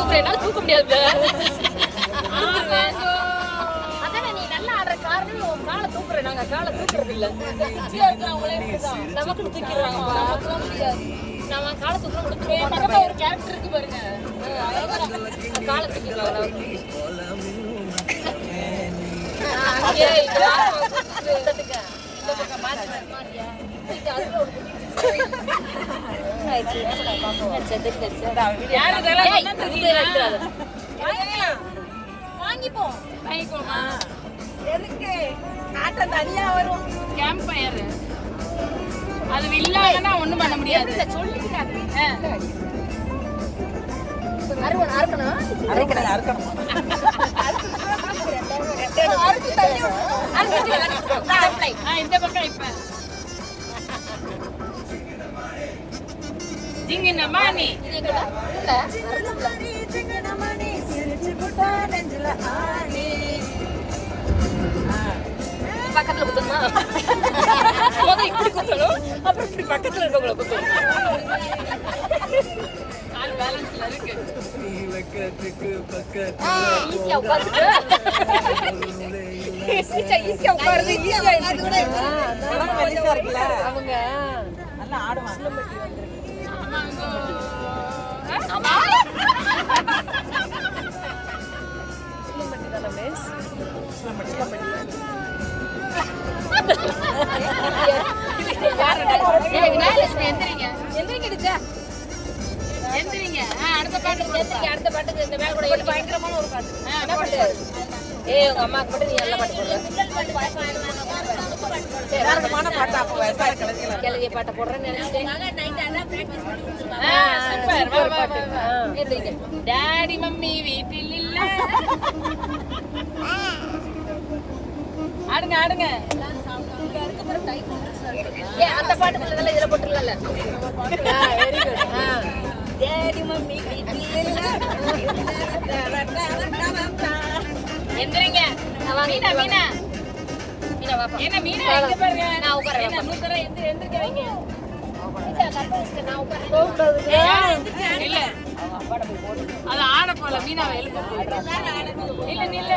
அப்புறம் என்னால தூக்க முடியாது. அதானே நீ நல்லா ஆடுற காரணம் உன் காலை தூக்குறேன். நாங்க காலை தூக்குறது இல்ல. நமக்கு தூக்கிடுறாங்க. நம்ம காலை தூக்குற கொடுத்துருவோம். ஒரு கேரக்டர் இருக்கு பாருங்க. காலை தூக்கிடுவாங்க. அது இல்லாம ஒண்ணும் பண்ண முடியாது. இந்த பக்கம் இப்ப பக்கத்துல குத்தணுமா? இப்படி குத்தணும், அப்புறம் இப்படி பக்கத்துல இருக்கவங்கள குத்தணும். பேலன்ஸ்ல இருக்கு. ஈஸியா உட்கார்ந்து அவங்க நல்லா ஆடுவாங்க. அடுத்த பாட்டுக்கு இந்த மேல கூட பயங்கரமான ஒரு பாட்டு. என்ன பாட்டு? உங்க அம்மாக்கு மட்டும் நீ நல்ல பாட்டு போடுற. கிளவிய பாட்டை போடுறேன்னு நினைச்சிட்டேன். டாடி மம்மி வீட்டில் இல்ல. ஆடுங்க ஆடுங்க. அந்த பாட்டுக்குள்ள இதுல போட்டுருல. Very good. டாடி மம்மி வீட்டில் இல்ல. எந்திரிங்க. மீனா மீனா மீனா வாப்பா. என்ன மீனா எங்க பாருங்க. நான் உட்காரேன். என்ன நூத்தர எந்திரிக்க வைங்க. நான் உட்காரேன். இல்ல அது ஆட போல மீனாவை எழுப்ப. இல்ல நில்ல.